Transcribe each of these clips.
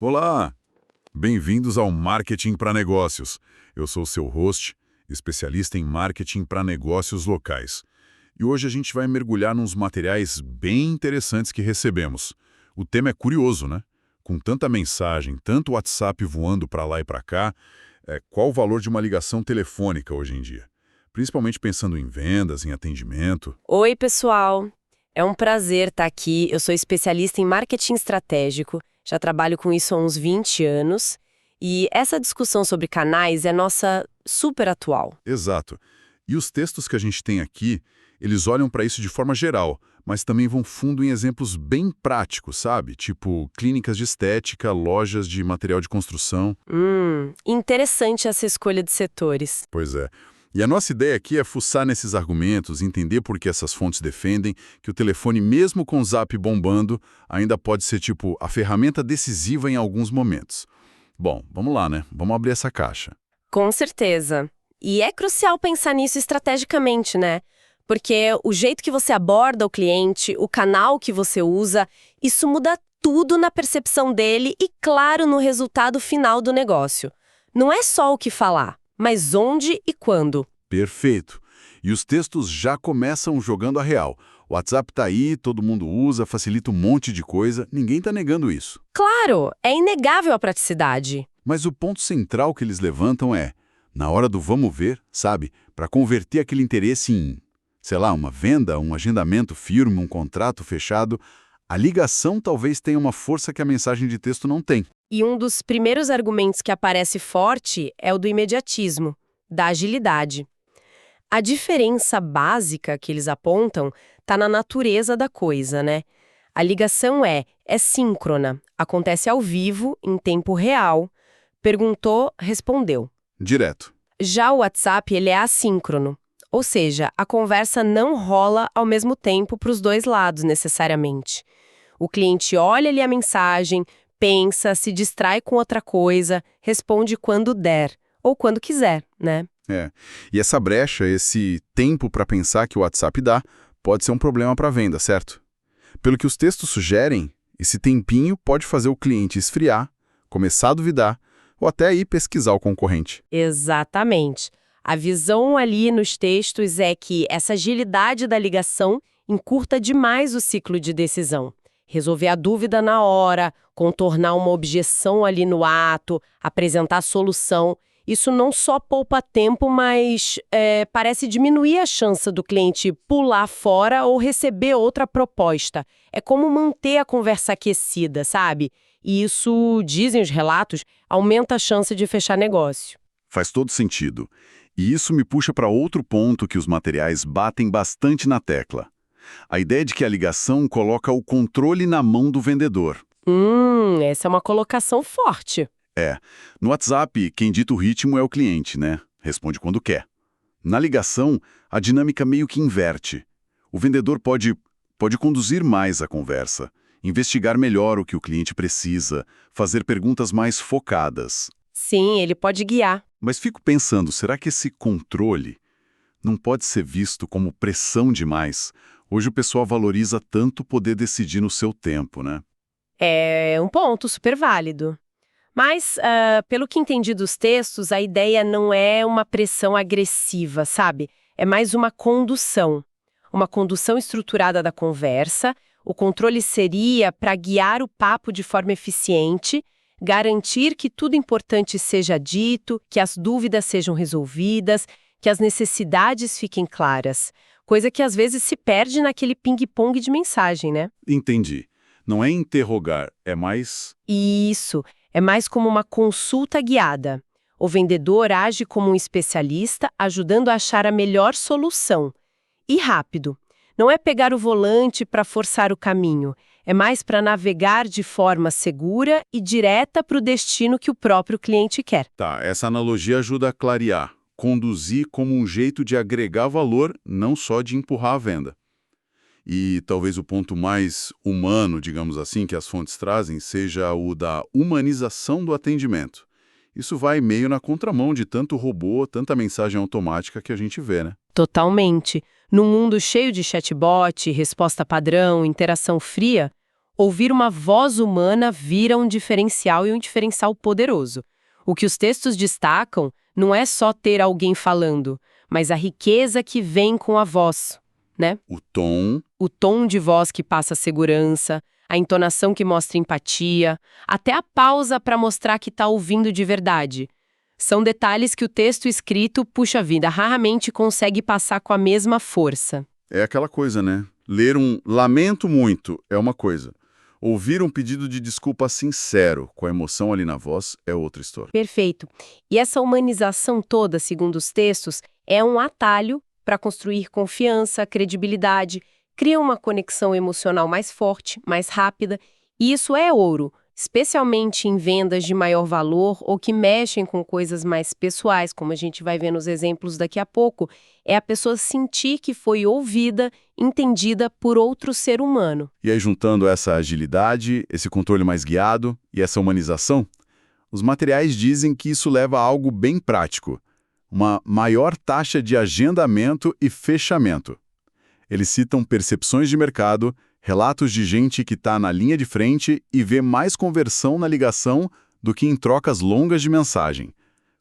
Olá! Bem-vindos ao Marketing para Negócios. Eu sou o seu host, especialista em marketing para negócios locais. E hoje a gente vai mergulhar nos materiais bem interessantes que recebemos. O tema é curioso, né? Com tanta mensagem, tanto WhatsApp voando para lá e para cá, qual o valor de uma ligação telefônica hoje em dia? Principalmente pensando em vendas, em atendimento. Oi, pessoal! É um prazer estar aqui. Eu sou especialista em marketing estratégico, já trabalho com isso há uns 20 anos, e essa discussão sobre canais é nossa super atual. Exato. E os textos que a gente tem aqui, eles olham para isso de forma geral, mas também vão fundo em exemplos bem práticos, sabe? Tipo clínicas de estética, lojas de material de construção. Interessante essa escolha de setores. Pois é. E a nossa ideia aqui é fuçar nesses argumentos, entender por que essas fontes defendem que o telefone, mesmo com o Zap bombando, ainda pode ser tipo a ferramenta decisiva em alguns momentos. Bom, vamos lá, né? Vamos abrir essa caixa. Com certeza. E é crucial pensar nisso estrategicamente, né? Porque o jeito que você aborda o cliente, o canal que você usa, isso muda tudo na percepção dele e, claro, no resultado final do negócio. Não é só o que falar, mas onde e quando. Perfeito. E os textos já começam jogando a real. O WhatsApp tá aí, todo mundo usa, facilita um monte de coisa, ninguém tá negando isso. Claro, é inegável a praticidade. Mas o ponto central que eles levantam é, na hora do vamos ver, sabe, para converter aquele interesse em, sei lá, uma venda, um agendamento firme, um contrato fechado, a ligação talvez tenha uma força que a mensagem de texto não tem. E um dos primeiros argumentos que aparece forte é o do imediatismo, da agilidade. A diferença básica que eles apontam está na natureza da coisa, né? A ligação é síncrona, acontece ao vivo, em tempo real. Perguntou, respondeu. Direto. Já o WhatsApp, ele é assíncrono, ou seja, a conversa não rola ao mesmo tempo para os dois lados, necessariamente. O cliente olha ali a mensagem, pensa, se distrai com outra coisa, responde quando der, ou quando quiser, né? E essa brecha, esse tempo para pensar que o WhatsApp dá, pode ser um problema para a venda, certo? Pelo que os textos sugerem, esse tempinho pode fazer o cliente esfriar, começar a duvidar, ou até ir pesquisar o concorrente. Exatamente. A visão ali nos textos é que essa agilidade da ligação encurta demais o ciclo de decisão. Resolver a dúvida na hora, contornar uma objeção ali no ato, apresentar a solução. Isso não só poupa tempo, mas parece diminuir a chance do cliente pular fora ou receber outra proposta. É como manter a conversa aquecida, sabe? E isso, dizem os relatos, aumenta a chance de fechar negócio. Faz todo sentido. E isso me puxa para outro ponto que os materiais batem bastante na tecla. A ideia de que a ligação coloca o controle na mão do vendedor. Essa é uma colocação forte. No WhatsApp, quem dita o ritmo é o cliente, né? Responde quando quer. Na ligação, a dinâmica meio que inverte. O vendedor pode conduzir mais a conversa, investigar melhor o que o cliente precisa, fazer perguntas mais focadas. Sim, ele pode guiar. Mas fico pensando, será que esse controle não pode ser visto como pressão demais? Hoje o pessoal valoriza tanto poder decidir no seu tempo, né? É um ponto super válido. Mas, pelo que entendi dos textos, a ideia não é uma pressão agressiva, sabe? É mais uma condução. Uma condução estruturada da conversa. O controle seria para guiar o papo de forma eficiente, garantir que tudo importante seja dito, que as dúvidas sejam resolvidas, que as necessidades fiquem claras. Coisa que às vezes se perde naquele ping-pong de mensagem, né? Entendi. Não é interrogar, é mais... Isso. É mais como uma consulta guiada. O vendedor age como um especialista, ajudando a achar a melhor solução. E rápido. Não é pegar o volante para forçar o caminho. É mais para navegar de forma segura e direta para o destino que o próprio cliente quer. Tá, essa analogia ajuda a clarear. Conduzir como um jeito de agregar valor, não só de empurrar a venda. E talvez o ponto mais humano, digamos assim, que as fontes trazem, seja o da humanização do atendimento. Isso vai meio na contramão de tanto robô, tanta mensagem automática que a gente vê, né? Totalmente. Num mundo cheio de chatbot, resposta padrão, interação fria, Ouvir uma voz humana vira um diferencial e um diferencial poderoso. O que os textos destacam não é só ter alguém falando, mas a riqueza que vem com a voz, né? O tom de voz que passa segurança, a entonação que mostra empatia, até a pausa para mostrar que está ouvindo de verdade. São detalhes que o texto escrito, puxa vida, raramente consegue passar com a mesma força. É aquela coisa, né? Ler um "lamento muito" é uma coisa. Ouvir um pedido de desculpa sincero, com a emoção ali na voz, é outra história. Perfeito. E essa humanização toda, segundo os textos, é um atalho para construir confiança, credibilidade, cria uma conexão emocional mais forte, mais rápida, e isso é ouro, especialmente em vendas de maior valor ou que mexem com coisas mais pessoais, como a gente vai ver nos exemplos daqui a pouco, é a pessoa sentir que foi ouvida, entendida por outro ser humano. E aí, juntando essa agilidade, esse controle mais guiado e essa humanização, os materiais dizem que isso leva a algo bem prático, uma maior taxa de agendamento e fechamento. Eles citam percepções de mercado, relatos de gente que está na linha de frente e vê mais conversão na ligação do que em trocas longas de mensagem.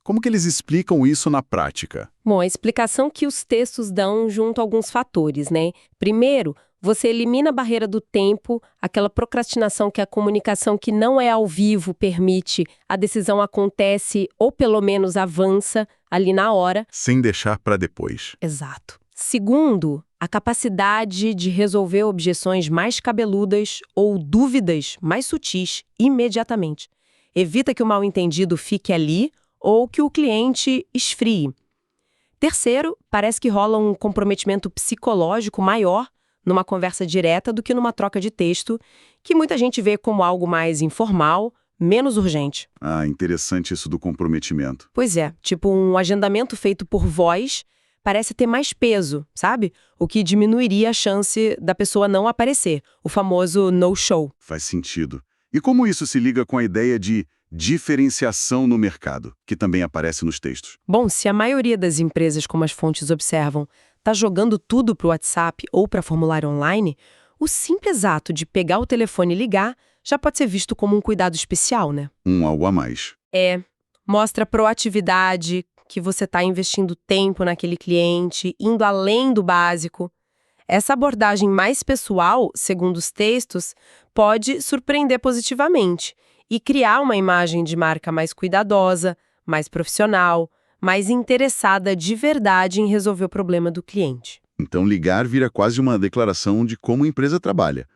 Como que eles explicam isso na prática? Bom, a explicação que os textos dão junto a alguns fatores, né? Primeiro, você elimina a barreira do tempo, aquela procrastinação que a comunicação que não é ao vivo permite, a decisão acontece ou pelo menos avança ali na hora. Sem deixar para depois. Exato. Segundo, a capacidade de resolver objeções mais cabeludas ou dúvidas mais sutis imediatamente. Evita que o mal-entendido fique ali ou que o cliente esfrie. Terceiro, parece que rola um comprometimento psicológico maior numa conversa direta do que numa troca de texto, que muita gente vê como algo mais informal, menos urgente. Ah, interessante isso do comprometimento. Pois é, tipo um agendamento feito por voz parece ter mais peso, sabe? O que diminuiria a chance da pessoa não aparecer, o famoso no-show. Faz sentido. E como isso se liga com a ideia de diferenciação no mercado, que também aparece nos textos? Bom, se a maioria das empresas, como as fontes observam, está jogando tudo para o WhatsApp ou para formulário online, o simples ato de pegar o telefone e ligar já pode ser visto como um cuidado especial, né? Algo a mais. Mostra proatividade, que você está investindo tempo naquele cliente, indo além do básico. Essa abordagem mais pessoal, segundo os textos, pode surpreender positivamente e criar uma imagem de marca mais cuidadosa, mais profissional, mais interessada de verdade em resolver o problema do cliente. Então ligar vira quase uma declaração de como a empresa trabalha,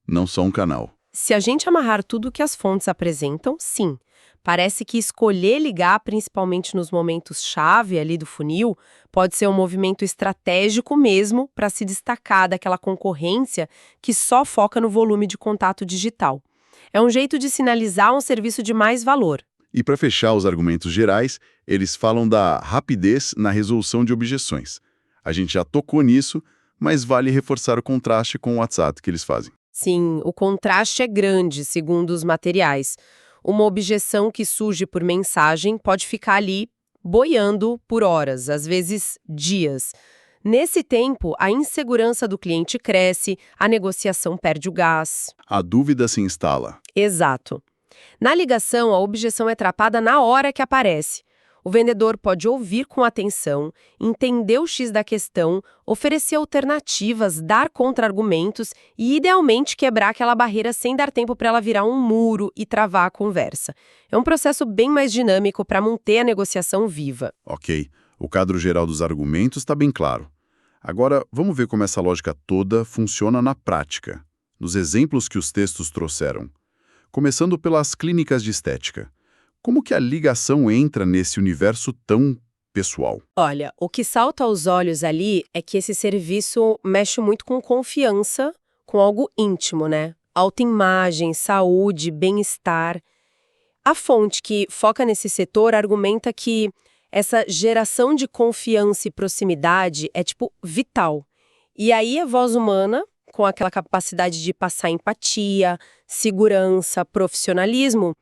não só um canal. Se a gente amarrar tudo o que as fontes apresentam, sim. Parece que escolher ligar, principalmente nos momentos-chave ali do funil, pode ser um movimento estratégico mesmo para se destacar daquela concorrência que só foca no volume de contato digital. É um jeito de sinalizar um serviço de mais valor. E para fechar os argumentos gerais, eles falam da rapidez na resolução de objeções. A gente já tocou nisso, mas vale reforçar o contraste com o WhatsApp que eles fazem. Sim, o contraste é grande, segundo os materiais. Uma objeção que surge por mensagem pode ficar ali boiando por horas, às vezes dias. Nesse tempo, a insegurança do cliente cresce, a negociação perde o gás. A dúvida se instala. Exato. Na ligação, a objeção é tratada na hora que aparece. O vendedor pode ouvir com atenção, entender o X da questão, oferecer alternativas, dar contra-argumentos e, idealmente, quebrar aquela barreira sem dar tempo para ela virar um muro e travar a conversa. É um processo bem mais dinâmico para manter a negociação viva. Ok, o quadro geral dos argumentos está bem claro. Agora, vamos ver como essa lógica toda funciona na prática, nos exemplos que os textos trouxeram. Começando pelas clínicas de estética. Como que a ligação entra nesse universo tão pessoal? Olha, o que salta aos olhos ali é que esse serviço mexe muito com confiança, com algo íntimo, né? Autoimagem, saúde, bem-estar. A fonte que foca nesse setor argumenta que essa geração de confiança e proximidade é, vital. E aí a voz humana, com aquela capacidade de passar empatia, segurança, profissionalismo,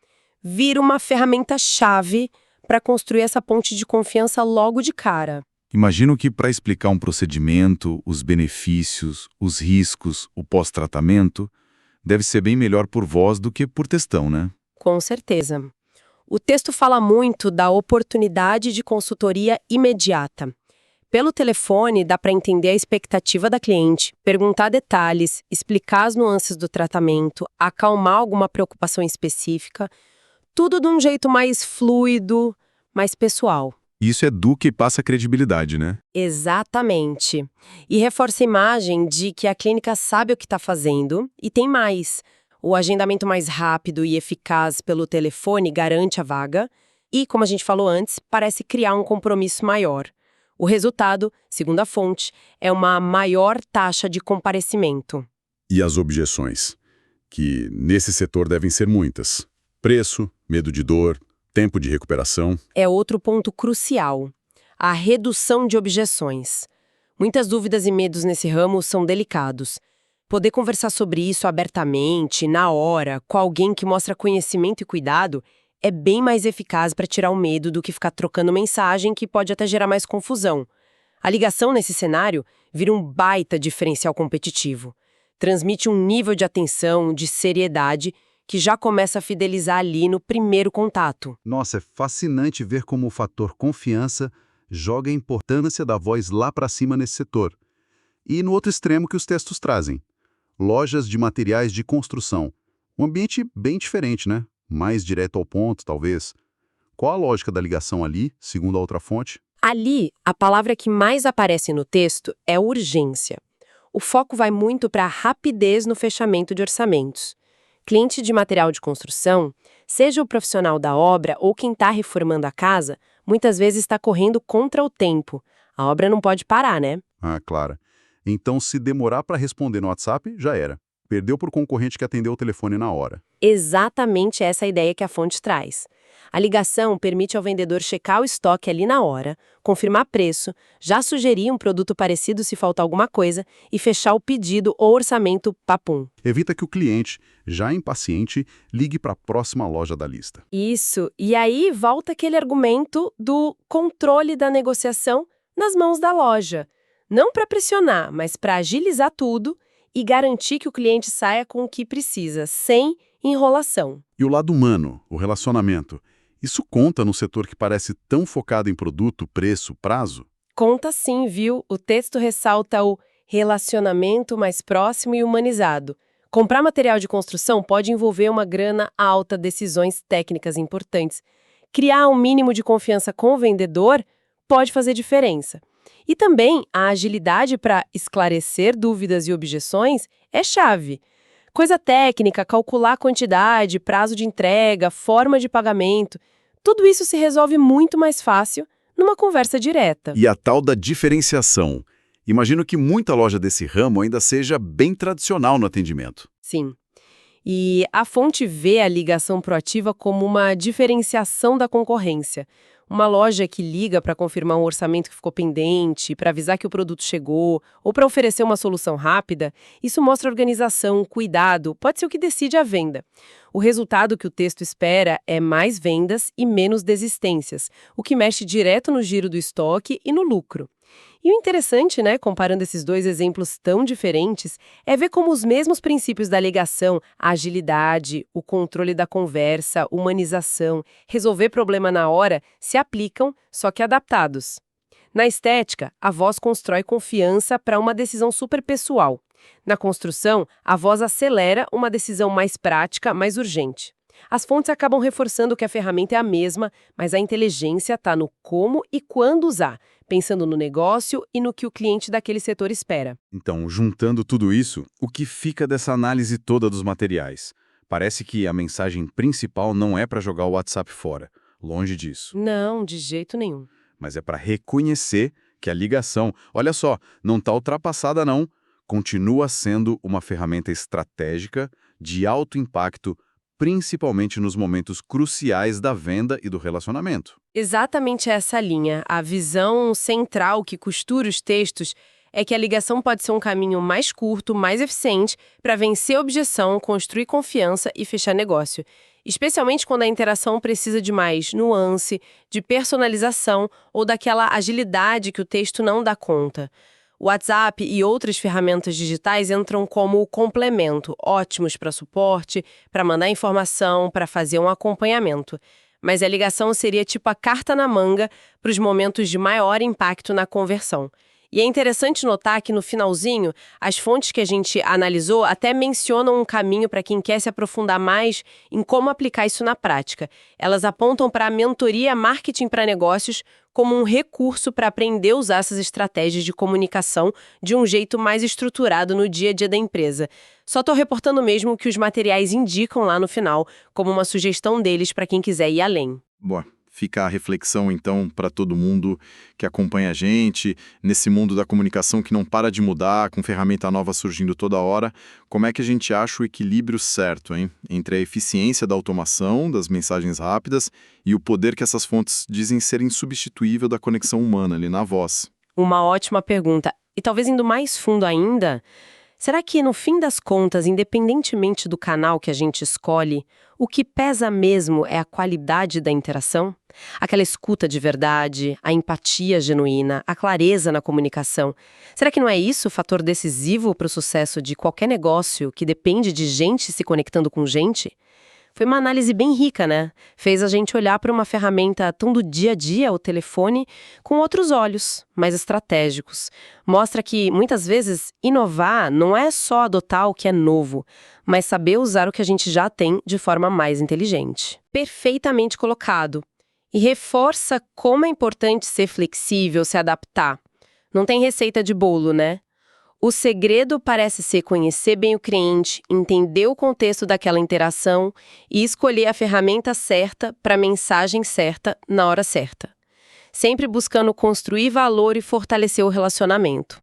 vira uma ferramenta-chave para construir essa ponte de confiança logo de cara. Imagino que para explicar um procedimento, os benefícios, os riscos, o pós-tratamento, deve ser bem melhor por voz do que por textão, né? Com certeza. O texto fala muito da oportunidade de consultoria imediata. Pelo telefone, dá para entender a expectativa da cliente, perguntar detalhes, explicar as nuances do tratamento, acalmar alguma preocupação específica, tudo de um jeito mais fluido, mais pessoal. Isso é do que passa credibilidade, né? Exatamente. E reforça a imagem de que a clínica sabe o que está fazendo e tem mais. O agendamento mais rápido e eficaz pelo telefone garante a vaga e, como a gente falou antes, parece criar um compromisso maior. O resultado, segundo a fonte, é uma maior taxa de comparecimento. E as objeções? Que nesse setor devem ser muitas. Preço, medo de dor, tempo de recuperação. É outro ponto crucial, a redução de objeções. Muitas dúvidas e medos nesse ramo são delicados. Poder conversar sobre isso abertamente, na hora, com alguém que mostra conhecimento e cuidado, é bem mais eficaz para tirar o medo do que ficar trocando mensagem que pode até gerar mais confusão. A ligação nesse cenário vira um baita diferencial competitivo. Transmite um nível de atenção, de seriedade, que já começa a fidelizar ali no primeiro contato. Nossa, é fascinante ver como o fator confiança joga a importância da voz lá para cima nesse setor. E no outro extremo que os textos trazem. Lojas de materiais de construção. Um ambiente bem diferente, né? Mais direto ao ponto, talvez. Qual a lógica da ligação ali, segundo a outra fonte? Ali, a palavra que mais aparece no texto é urgência. O foco vai muito para a rapidez no fechamento de orçamentos. Cliente de material de construção, seja o profissional da obra ou quem está reformando a casa, muitas vezes está correndo contra o tempo. A obra não pode parar, né? Ah, claro. Então, se demorar para responder no WhatsApp, já era. Perdeu por concorrente que atendeu o telefone na hora. Exatamente essa ideia que a fonte traz. A ligação permite ao vendedor checar o estoque ali na hora, confirmar preço, já sugerir um produto parecido se faltar alguma coisa e fechar o pedido ou orçamento papum. Evita que o cliente, já impaciente, ligue para a próxima loja da lista. Isso, e aí volta aquele argumento do controle da negociação nas mãos da loja. Não para pressionar, mas para agilizar tudo e garantir que o cliente saia com o que precisa, sem enrolação. E o lado humano, o relacionamento, isso conta no setor que parece tão focado em produto, preço, prazo? Conta sim, viu? O texto ressalta o relacionamento mais próximo e humanizado. Comprar material de construção pode envolver uma grana alta, decisões técnicas importantes. Criar um mínimo de confiança com o vendedor pode fazer diferença. E também a agilidade para esclarecer dúvidas e objeções é chave. Coisa técnica, calcular quantidade, prazo de entrega, forma de pagamento, tudo isso se resolve muito mais fácil numa conversa direta. E a tal da diferenciação. Imagino que muita loja desse ramo ainda seja bem tradicional no atendimento. Sim. E a fonte vê a ligação proativa como uma diferenciação da concorrência. Uma loja que liga para confirmar um orçamento que ficou pendente, para avisar que o produto chegou, ou para oferecer uma solução rápida, isso mostra organização, cuidado, pode ser o que decide a venda. O resultado que o texto espera é mais vendas e menos desistências, o que mexe direto no giro do estoque e no lucro. E o interessante, né, comparando esses dois exemplos tão diferentes, é ver como os mesmos princípios da ligação, a agilidade, o controle da conversa, humanização, resolver problema na hora, se aplicam, só que adaptados. Na estética, a voz constrói confiança para uma decisão superpessoal. Na construção, a voz acelera uma decisão mais prática, mais urgente. As fontes acabam reforçando que a ferramenta é a mesma, mas a inteligência está no como e quando usar, pensando no negócio e no que o cliente daquele setor espera. Então, juntando tudo isso, o que fica dessa análise toda dos materiais? Parece que a mensagem principal não é para jogar o WhatsApp fora, longe disso. Não, de jeito nenhum. Mas é para reconhecer que a ligação, olha só, não está ultrapassada não, continua sendo uma ferramenta estratégica de alto impacto, principalmente nos momentos cruciais da venda e do relacionamento. Exatamente essa linha. A visão central que costura os textos é que a ligação pode ser um caminho mais curto, mais eficiente, para vencer a objeção, construir confiança e fechar negócio. Especialmente quando a interação precisa de mais nuance, de personalização ou daquela agilidade que o texto não dá conta. O WhatsApp e outras ferramentas digitais entram como complemento, ótimos para suporte, para mandar informação, para fazer um acompanhamento. Mas a ligação seria tipo a carta na manga para os momentos de maior impacto na conversão. E é interessante notar que no finalzinho, as fontes que a gente analisou até mencionam um caminho para quem quer se aprofundar mais em como aplicar isso na prática. Elas apontam para a mentoria Marketing para Negócios como um recurso para aprender a usar essas estratégias de comunicação de um jeito mais estruturado no dia a dia da empresa. Só estou reportando mesmo o que os materiais indicam lá no final, como uma sugestão deles para quem quiser ir além. Boa. Fica a reflexão, então, para todo mundo que acompanha a gente, nesse mundo da comunicação que não para de mudar, com ferramenta nova surgindo toda hora, como é que a gente acha o equilíbrio certo, hein? Entre a eficiência da automação, das mensagens rápidas, e o poder que essas fontes dizem ser insubstituível da conexão humana ali na voz. Uma ótima pergunta. E talvez indo mais fundo ainda, será que no fim das contas, independentemente do canal que a gente escolhe, o que pesa mesmo é a qualidade da interação? Aquela escuta de verdade, a empatia genuína, a clareza na comunicação. Será que não é isso o fator decisivo para o sucesso de qualquer negócio que depende de gente se conectando com gente? Foi uma análise bem rica, né? Fez a gente olhar para uma ferramenta tão do dia a dia, o telefone, com outros olhos, mais estratégicos. Mostra que, muitas vezes, inovar não é só adotar o que é novo, mas saber usar o que a gente já tem de forma mais inteligente. Perfeitamente colocado. E reforça como é importante ser flexível, se adaptar. Não tem receita de bolo, né? O segredo parece ser conhecer bem o cliente, entender o contexto daquela interação e escolher a ferramenta certa para a mensagem certa na hora certa. Sempre buscando construir valor e fortalecer o relacionamento.